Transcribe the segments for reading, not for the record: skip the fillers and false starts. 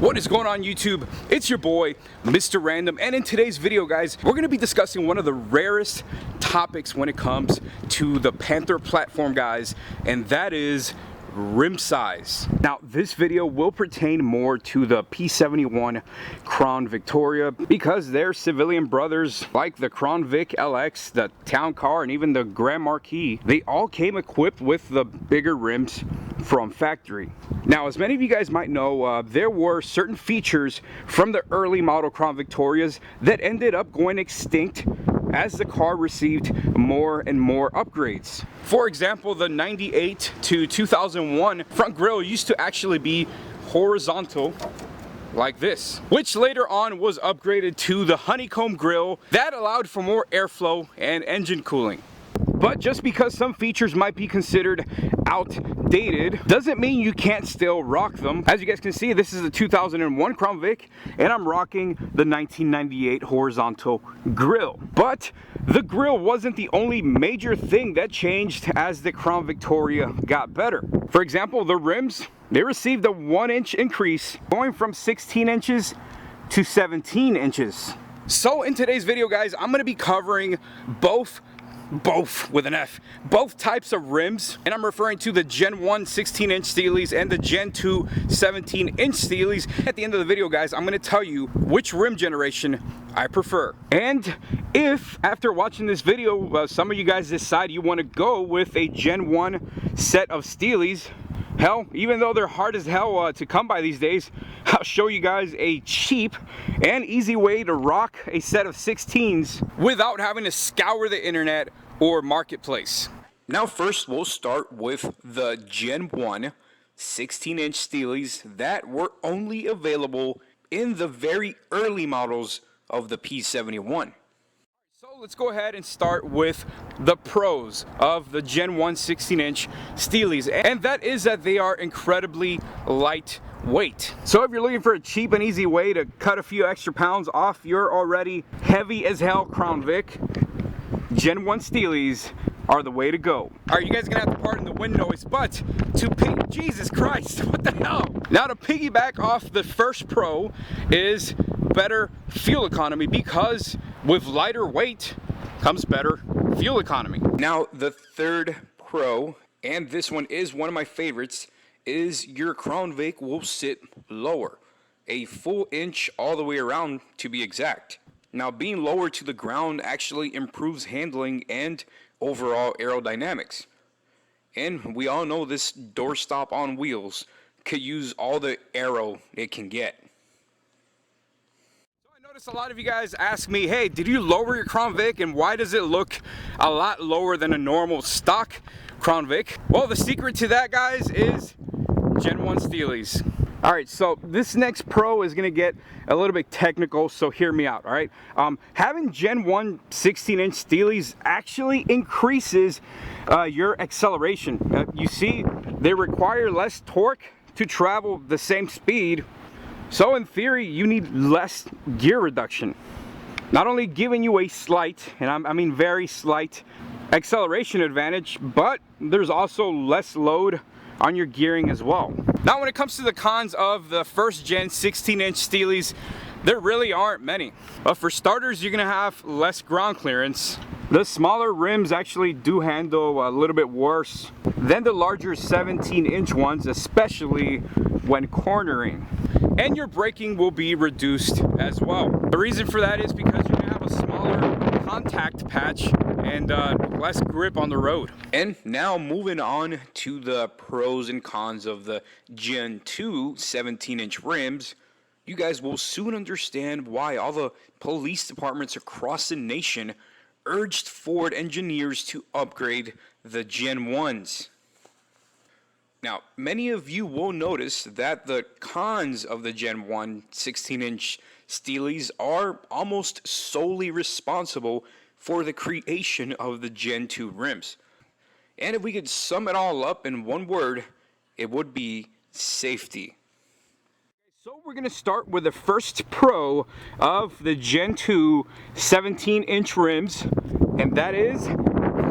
What is going on YouTube? It's your boy, Mr. Random, and in today's video, guys, we're going to be discussing one of the rarest topics when it comes to the Panther platform, guys, and that is rim size. Now, this video will pertain more to the P71 Crown Victoria because their civilian brothers, like the Crown Vic LX, the Town Car, and even the Grand Marquis, they all came equipped with the bigger rims from factory. Now, as many of you guys might know, there were certain features from the early model Crown Victorias that ended up going extinct as the car received more and more upgrades. For example, the 98 to 2001 front grille used to actually be horizontal like this, which later on was upgraded to the honeycomb grille that allowed for more airflow and engine cooling. But just because some features might be considered outdated doesn't mean you can't still rock them. As you guys can see, this is the 2001 Crown Vic, and I'm rocking the 1998 horizontal grille. But the grille wasn't the only major thing that changed as the Crown Victoria got better. For example, the rims, they received a 1-inch increase, going from 16 inches to 17 inches. So in today's video, guys, I'm going to be covering both with an F, both types of rims, and I'm referring to the Gen 1 16-inch Steelies and the Gen 2 17-inch Steelies. At the end of the video, guys, I'm going to tell you which rim generation I prefer. And if after watching this video, some of you guys decide you want to go with a Gen 1 set of Steelies, hell, even though they're hard as hell to come by these days, I'll show you guys a cheap and easy way to rock a set of 16s without having to scour the internet or marketplace. Now first, we'll start with the Gen 1 16-inch Steelies that were only available in the very early models of the P71. So let's go ahead and start with the pros of the Gen 1 16-inch Steelies, and that is that they are incredibly lightweight. So if you're looking for a cheap and easy way to cut a few extra pounds off your already heavy as hell Crown Vic, Gen 1 Steelies are the way to go. Alright, you guys are gonna have to pardon the wind noise, but Jesus Christ, what the hell? Now, to piggyback off the first pro is better fuel economy, because with lighter weight comes better fuel economy. Now, the third pro, and this one is one of my favorites, is your Crown Vic will sit lower, a full inch all the way around to be exact. Now, being lower to the ground actually improves handling and overall aerodynamics. And we all know this doorstop on wheels could use all the aero it can get. So I noticed a lot of you guys ask me, hey, did you lower your Crown Vic, and why does it look a lot lower than a normal stock Crown Vic? Well, the secret to that, guys, is Gen 1 Steelies. Alright, so this next pro is going to get a little bit technical, so hear me out, alright? Having Gen 1 16-inch Steelies actually increases your acceleration. You see, they require less torque to travel the same speed, so in theory, you need less gear reduction. Not only giving you a slight, and I mean very slight, acceleration advantage, but there's also less load on your gearing as well. Now, when it comes to the cons of the first gen 16-inch Steelies, there really aren't many. But for starters, you're gonna have less ground clearance. The smaller rims actually do handle a little bit worse than the larger 17-inch ones, especially when cornering. And your braking will be reduced as well. The reason for that is because you're gonna have a smaller contact patch and less grip on the road. And now moving on to the pros and cons of the Gen 2 17-inch rims, you guys will soon understand why all the police departments across the nation urged Ford engineers to upgrade the Gen 1s. Now, many of you will notice that the cons of the Gen 1 16-inch Steelies are almost solely responsible for the creation of the Gen 2 rims. And if we could sum it all up in one word, it would be safety. So we're going to start with the first pro of the Gen 2 17-inch rims, and that is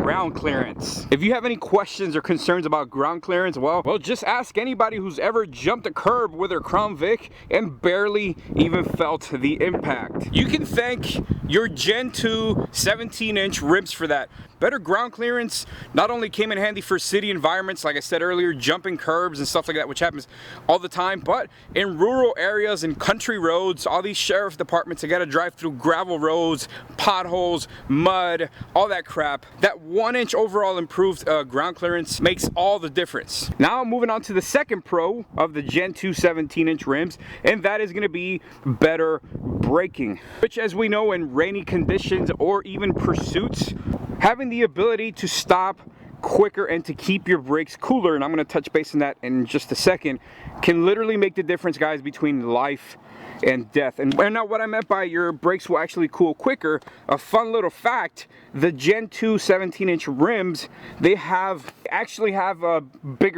ground clearance. If you have any questions or concerns about ground clearance, well, just ask anybody who's ever jumped a curb with their Crown Vic and barely even felt the impact. You can thank your Gen 2 17-inch rims for that. Better ground clearance not only came in handy for city environments, like I said earlier, jumping curbs and stuff like that, which happens all the time, but in rural areas and country roads, all these sheriff departments, they gotta drive through gravel roads, potholes, mud, all that crap. That 1-inch overall improved ground clearance makes all the difference. Now moving on to the second pro of the Gen 2 17-inch rims, and that is gonna be better braking, which, as we know, in rainy conditions or even pursuits, having the ability to stop quicker and to keep your brakes cooler, and I'm going to touch base on that in just a second, can literally make the difference, guys, between life and death. And now what I meant by your brakes will actually cool quicker, a fun little fact, the Gen 2 17-inch rims, they actually have a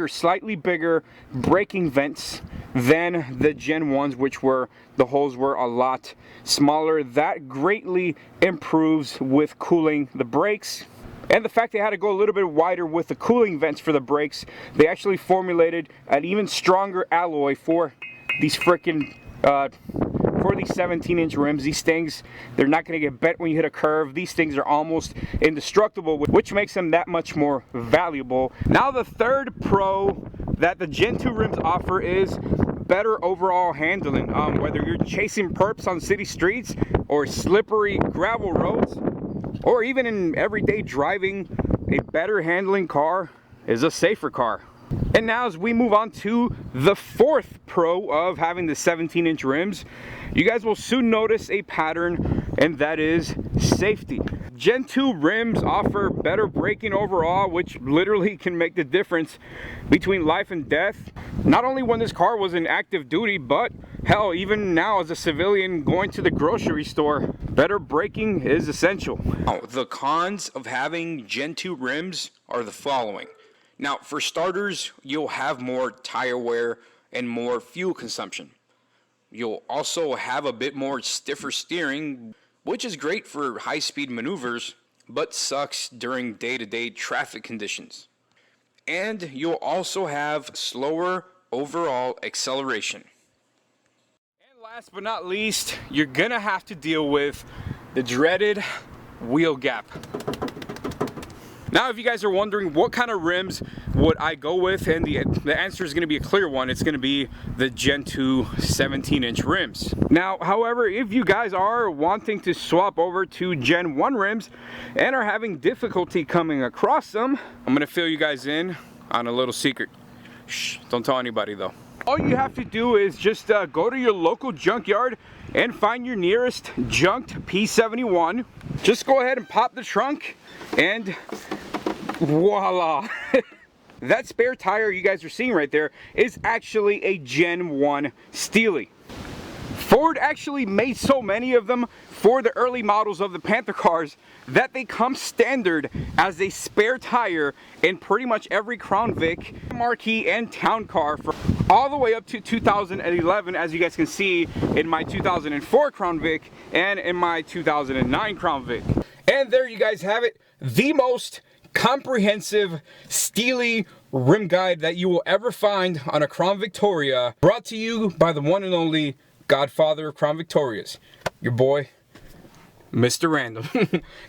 slightly bigger braking vents than the Gen 1s, which were, the holes were a lot smaller. That greatly improves with cooling the brakes. And the fact they had to go a little bit wider with the cooling vents for the brakes, they actually formulated an even stronger alloy for these freaking for these 17-inch rims. These things, they're not going to get bent when you hit a curve. These things are almost indestructible, which makes them that much more valuable. Now the third pro that the Gen 2 rims offer is better overall handling. Whether you're chasing perps on city streets or slippery gravel roads, or even in everyday driving, a better handling car is a safer car. And now as we move on to the fourth pro of having the 17-inch rims, you guys will soon notice a pattern, and that is safety. Gen 2 rims offer better braking overall, which literally can make the difference between life and death. Not only when this car was in active duty, but hell, even now as a civilian going to the grocery store, better braking is essential. Now, the cons of having Gen 2 rims are the following. Now, for starters, you'll have more tire wear and more fuel consumption. You'll also have a bit more stiffer steering, which is great for high-speed maneuvers, but sucks during day-to-day traffic conditions. And you'll also have slower overall acceleration. And last but not least, you're gonna have to deal with the dreaded wheel gap. Now, if you guys are wondering what kind of rims would I go with, and the answer is going to be a clear one. It's going to be the Gen 2 17-inch rims. Now, however, if you guys are wanting to swap over to Gen 1 rims and are having difficulty coming across them, I'm going to fill you guys in on a little secret. Shh, don't tell anybody though. All you have to do is just go to your local junkyard and find your nearest junked P71. Just go ahead and pop the trunk and voila. That spare tire you guys are seeing right there is actually a Gen 1 Steely. Ford actually made so many of them for the early models of the Panther cars that they come standard as a spare tire in pretty much every Crown Vic, Marquis, and Town car for all the way up to 2011, as you guys can see in my 2004 Crown Vic and in my 2009 Crown Vic. And there you guys have it, the most comprehensive Steely rim guide that you will ever find on a Crown Victoria, brought to you by the one and only Godfather of Crown Victorias, your boy, Mr. Random.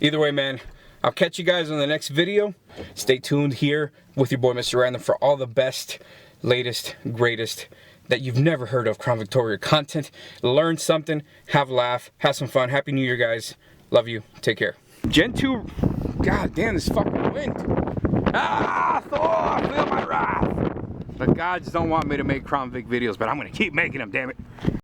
Either way, man, I'll catch you guys on the next video. Stay tuned here with your boy, Mr. Random, for all the best, latest, greatest that you've never heard of Crown Victoria content. Learn something, have a laugh, have some fun. Happy New Year, guys. Love you. Take care. Gen 2, god damn, this fucking wind. Ah, Thor, feel my wrath. The gods don't want me to make Crown Vic videos, but I'm gonna keep making them, damn it.